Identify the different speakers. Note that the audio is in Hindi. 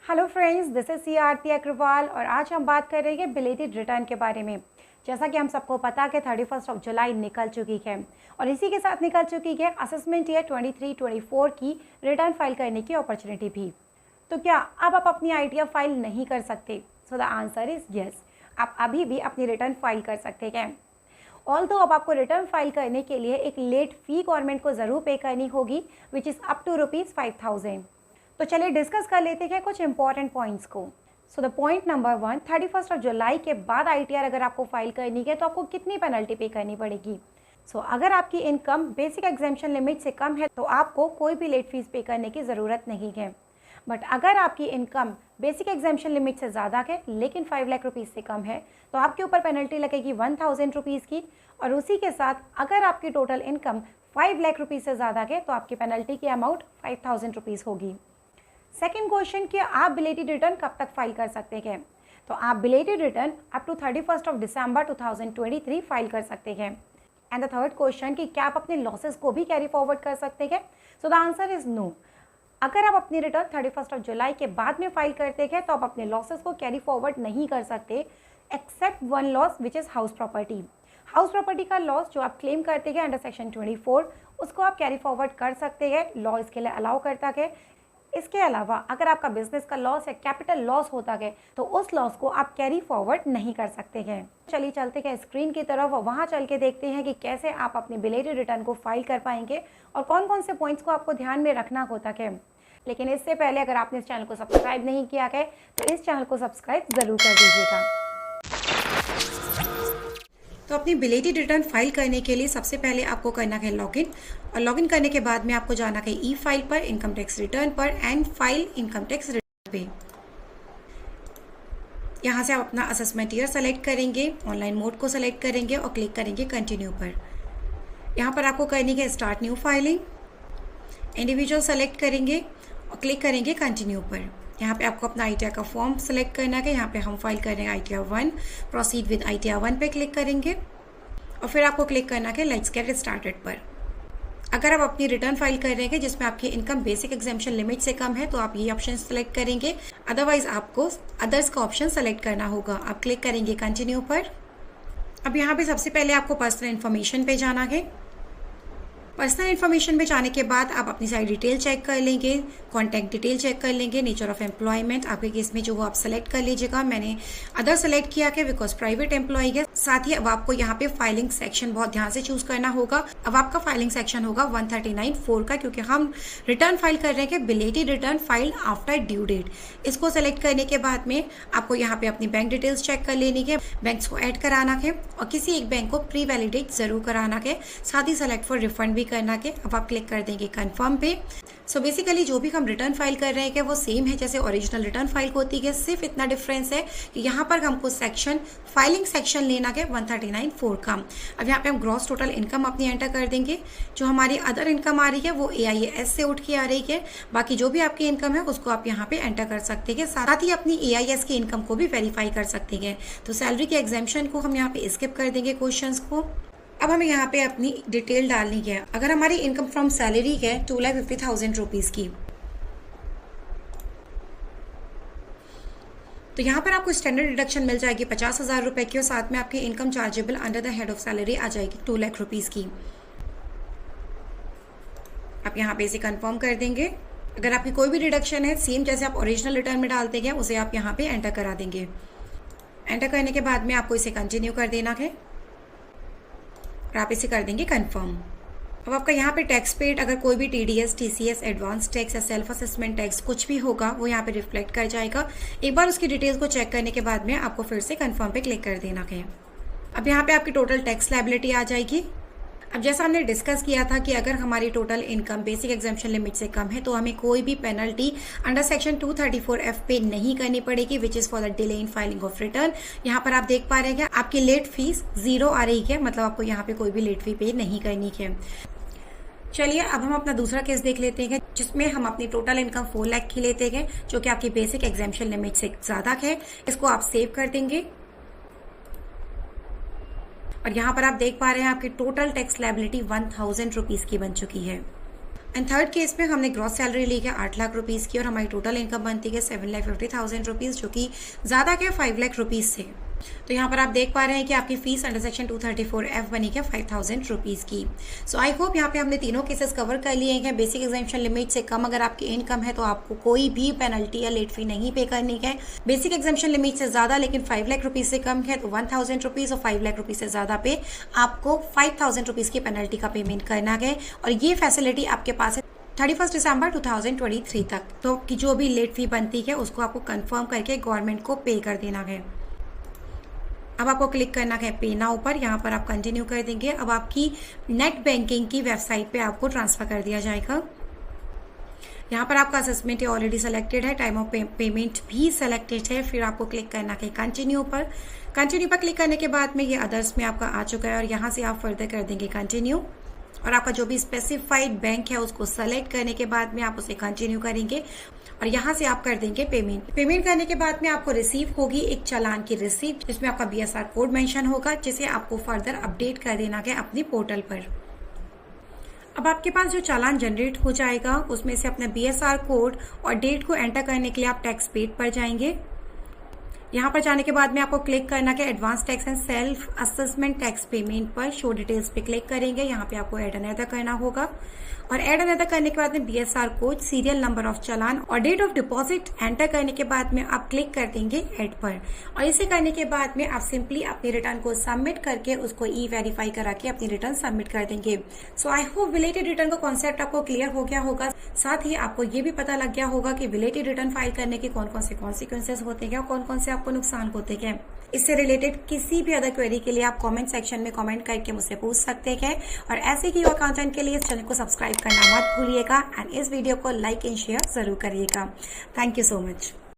Speaker 1: Hello friends, this is C Aarti Agrawal और आज हम बात कर रहे हैं बिलेटेड रिटर्न के बारे में। जैसा कि हम सबको पता है कि 31 जुलाई निकल चुकी है और इसी के साथ निकल चुकी है असेसमेंट ईयर 23-24 की रिटर्न फाइल करने की अपॉर्चुनिटी भी। तो क्या अब आप अपनी आईटीआर फाइल नहीं कर सकते? सो द आंसर इज यस, आप अभी भी अपनी रिटर्न फाइल कर सकते हैं। ऑल्दो अब आपको रिटर्न फाइल करने के लिए एक लेट फी गवर्नमेंट को ज़रूर पे करनी होगी, विच इज़ अप टू ₹5,000। तो चलिए डिस्कस कर लेते हैं कुछ इंपॉर्टेंट पॉइंट्स को। सो द पॉइंट नंबर 1, 31 जुलाई के बाद आईटीआर अगर आपको फाइल करनी है तो आपको कितनी पेनल्टी पे करनी पड़ेगी? सो अगर आपकी इनकम बेसिक एग्जेम्पशन लिमिट से कम है तो आपको कोई भी लेट फीस पे करने की ज़रूरत नहीं है। बट अगर आपकी इनकम बेसिक एग्जेम्पशन लिमिट से ज़्यादा है लेकिन 5 लाख रुपीज़ से कम है तो आपके ऊपर पेनल्टी लगेगी 1,000 रुपीज़ की। और उसी के साथ अगर आपकी टोटल इनकम 5 लाख रुपीज़ से ज़्यादा है तो आपकी पेनल्टी की अमाउंट 5,000 रुपीज़ होगी। सेकेंड क्वेश्चन कि आप बिलेटेड रिटर्न कब तक फाइल कर सकते हैं? तो आप बिलेटेड रिटर्न अप टू 31 दिसंबर 2023 फाइल कर सकते हैं। एंड द थर्ड क्वेश्चन कि क्या आप अपने लॉसेस को भी कैरी फॉरवर्ड कर सकते हैं? So the answer is no. अगर आप अपनी रिटर्न 31 जुलाई के बाद में फाइल करते हैं तो आप अपने लॉसेस को कैरी फॉरवर्ड नहीं कर सकते except one loss which is house property. House property का लॉस जो आप क्लेम करते हैं अंडर सेक्शन 24 उसको आप कैरी फॉरवर्ड कर सकते हैं, लॉ इसके लिए अलाउ करता है। इसके अलावा अगर आपका बिजनेस का लॉस या कैपिटल लॉस होता है तो उस लॉस को आप कैरी फॉरवर्ड नहीं कर सकते हैं। चलिए चलते हैं स्क्रीन की तरफ और वहाँ चल के देखते हैं कि कैसे आप अपने बिलेटेड रिटर्न को फाइल कर पाएंगे और कौन कौन से पॉइंट्स को आपको ध्यान में रखना होता है। लेकिन इससे पहले अगर आपने इस चैनल को सब्सक्राइब नहीं किया है तो इस चैनल को सब्सक्राइब ज़रूर कर दीजिएगा। तो अपनी बिलेटेड रिटर्न फाइल करने के लिए सबसे पहले आपको करना है लॉगिन और लॉगिन करने के बाद में आपको जाना है ई फाइल पर, इनकम टैक्स रिटर्न पर and file income tax return पे। यहाँ से आप अपना असेसमेंट ईयर सेलेक्ट करेंगे, ऑनलाइन मोड को सेलेक्ट करेंगे और क्लिक करेंगे कंटिन्यू पर। यहाँ पर आपको करनी है start new filing, individual select करेंगे और क्लिक करेंगे कंटिन्यू पर। यहाँ पे आपको अपना आईटीआर का फॉर्म सेलेक्ट करना है। यहाँ पे हम फाइल करेंगे आईटीआर 1, प्रोसीड विद आईटीआर 1 पे क्लिक करेंगे और फिर आपको क्लिक करना है लेट्स गेट स्टार्टेड पर। अगर आप अपनी रिटर्न फाइल कर रहे हैं जिसमें आपकी इनकम बेसिक एग्जेम्पशन लिमिट से कम है तो आप ये ऑप्शन सेलेक्ट करेंगे, अदरवाइज आपको अदर्स का ऑप्शन सेलेक्ट करना होगा। आप क्लिक करेंगे कंटिन्यू पर। अब यहाँ पे सबसे पहले आपको पर्सनल इन्फॉर्मेशन पे जाना है। पर्सनल इन्फॉर्मेशन में जाने के बाद आप अपनी सारी डिटेल चेक कर लेंगे, कॉन्टैक्ट डिटेल चेक कर लेंगे, नेचर ऑफ एम्प्लॉयमेंट आपके केस में जो वो आप सेलेक्ट कर लीजिएगा। मैंने अदर सेलेक्ट किया है बिकॉज प्राइवेट एम्प्लॉय है। साथ ही अब आपको यहाँ पे फाइलिंग सेक्शन बहुत ध्यान से चूज करना होगा। अब आपका फाइलिंग सेक्शन होगा 139(4) का, क्योंकि हम रिटर्न फाइल कर रहे हैं belated return file after due date. इसको सेलेक्ट करने के बाद में आपको यहाँ पे अपनी बैंक डिटेल्स चेक कर लेनी है, बैंक्स को ऐड कराना है और किसी एक बैंक को प्री वैलिडेट जरूर कराना है, साथ ही सेलेक्ट फॉर रिफंड भी करना के। अब आप क्लिक कर देंगे कंफर्म पे। सो बेसिकली जो भी हम रिटर्न फाइल कर रहे हैं वो सेम है जैसे ओरिजिनल रिटर्न फाइल होती है, सिर्फ इतना डिफरेंस है कि यहाँ पर हमको सेक्शन फाइलिंग सेक्शन लेना है 139(4) का। अब यहाँ पे हम ग्रॉस टोटल इनकम अपनी एंटर कर देंगे। जो हमारी अदर इनकम आ रही है वो AIS से उठ के आ रही है, बाकी जो भी आपकी इनकम है उसको आप यहाँ पे एंटर कर सकते हैं। साथ ही अपनी AIS की इनकम को भी वेरीफाई कर सकते हैं। तो सैलरी के एग्जेम्पशन को हम यहाँ पे स्किप कर देंगे क्वेश्चंस को। अब हमें यहाँ पे अपनी डिटेल डालनी है। अगर हमारी इनकम फ्रॉम सैलरी है 2,50,000 रुपीज़ की तो यहाँ पर आपको स्टैंडर्ड डिडक्शन मिल जाएगी 50,000 रुपए की और साथ में आपकी income chargeable under the head of salary आ जाएगी 2 लाख रुपीज़ की। आप यहाँ पे इसे कंफर्म कर देंगे। अगर आपकी कोई भी डिडक्शन है सेम जैसे आप ओरिजिनल रिटर्न में डालते हैं उसे आप यहाँ पे एंटर करा देंगे। एंटर करने के बाद में आपको इसे कंटिन्यू कर देना है और आप इसे कर देंगे कंफर्म। अब आपका यहाँ पे टैक्स पेड अगर कोई भी TDS, TCS, एडवांस टैक्स या सेल्फ असेसमेंट टैक्स कुछ भी होगा वो यहाँ पे रिफ्लेक्ट कर जाएगा। एक बार उसकी डिटेल्स को चेक करने के बाद में आपको फिर से कंफर्म पे क्लिक कर देना है। अब यहाँ पे आपकी टोटल टैक्स लायबिलिटी आ जाएगी। अब जैसा हमने डिस्कस किया था कि अगर हमारी total income basic exemption limit से कम है तो हमें कोई भी पेनल्टी अंडर सेक्शन 234(f) पे नहीं करनी पड़ेगी, which is for the delay in filing of return. यहाँ पर आप देख पा रहे हैं आपकी लेट फीस 0 आ रही है, मतलब आपको यहाँ पे कोई भी लेट फी पे नहीं करनी है। चलिए अब हम अपना दूसरा केस देख लेते हैं जिसमें हम अपनी टोटल इनकम 4 लाख की लेते हैं जो कि आपकी बेसिक एग्जेम्पशन लिमिट से ज्यादा है। इसको आप सेव कर देंगे और यहाँ पर आप देख पा रहे हैं आपकी टोटल टैक्स लायबिलिटी 1,000 रुपीज की बन चुकी है। एंड थर्ड केस में हमने ग्रॉस सैलरी ली है 8 लाख रुपीज़ की और हमारी टोटल इनकम बनती है 7,50,000 रुपीज़, जो कि ज़्यादा क्या 5 लाख रुपीज़ से। तो यहाँ पर आप देख पा रहे हैं कि आपकी फीस अंडर सेक्शन 234F बनी है 5,000 रुपीज़ की। सो आई होप यहाँ पे हमने तीनों केसेस कवर कर लिए हैं। बेसिक एग्जामिशन लिमिट से कम अगर आपकी इनकम है तो आपको कोई भी पेनल्टी या लेट फी नहीं पे करनी है। बेसिक एग्जामिशन लिमिट से ज़्यादा लेकिन 5 लाख रुपीज़ से कम है तो 1,000 रुपीज़, और 5 लाख रुपीज़ से ज़्यादा पे आपको 5,000 रुपीज़ की पेनल्टी का पेमेंट करना है। और ये फैसिलिटी आपके पास है 31 दिसंबर 2023 तक। तो कि जो भी लेट फी बनती है उसको आपको कंफर्म करके गवर्नमेंट को पे कर देना है। अब आपको क्लिक करना है पे नाउ पर, यहाँ पर आप कंटिन्यू कर देंगे। अब आपकी नेट बैंकिंग की वेबसाइट पे आपको ट्रांसफर कर दिया जाएगा। यहाँ पर आपका असेसमेंट ऑलरेडी सेलेक्टेड है, टाइम ऑफ पेमेंट भी सेलेक्टेड है। फिर आपको क्लिक करना है कंटिन्यू पर। कंटिन्यू पर क्लिक करने के बाद में ये अदर्स में आपका आ चुका है और यहाँ से आप फर्दर कर देंगे कंटिन्यू। और आपका जो भी स्पेसिफाइड बैंक है उसको सेलेक्ट करने के बाद में आप उसे कंटिन्यू करेंगे और यहाँ से आप कर देंगे पेमेंट। पेमेंट करने के बाद में आपको रिसीव होगी एक चालान की रिसीप्ट, जिसमें आपका BSR कोड मेंशन होगा, जिसे आपको फर्दर अपडेट कर देना है अपनी पोर्टल पर। अब आपके पास जो चालान जनरेट हो जाएगा उसमें से अपना BSR कोड और डेट को एंटर करने के लिए आप टैक्स पेड पर जाएंगे। यहाँ पर जाने के बाद में आपको क्लिक करना है advance tax and self assessment tax payment पर, शो डिटेल्स पे क्लिक करेंगे। यहाँ पे आपको ऐड अनदर करना होगा और ऐड अनदर करने के बाद में BSR code, serial number of challan और डेट ऑफ डिपॉजिट एंटर करने के बाद में आप क्लिक कर देंगे ऐड पर। और इसे करने के बाद में आप सिंपली अपनी रिटर्न को सबमिट करके उसको वेरीफाई करा के अपनी रिटर्न सबमिट कर देंगे। सो आई होप विलेटेड रिटर्न का कॉन्सेप्ट आपको क्लियर हो गया होगा। साथ ही आपको ये भी पता लग गया होगा कि विलेटेड रिटर्न फाइल करने के कौन कौन से कॉन्सिक्वेंसेज होते हैं और कौन कौन से आपको नुकसान होते हैं। इससे रिलेटेड किसी भी अदर क्वेरी के लिए आप कमेंट सेक्शन में कमेंट करके मुझसे पूछ सकते हैं। और ऐसे ही और कंटेंट के लिए इस चैनल को सब्सक्राइब करना मत भूलिएगा एंड इस वीडियो को लाइक एंड शेयर जरूर करिएगा। Thank you so much.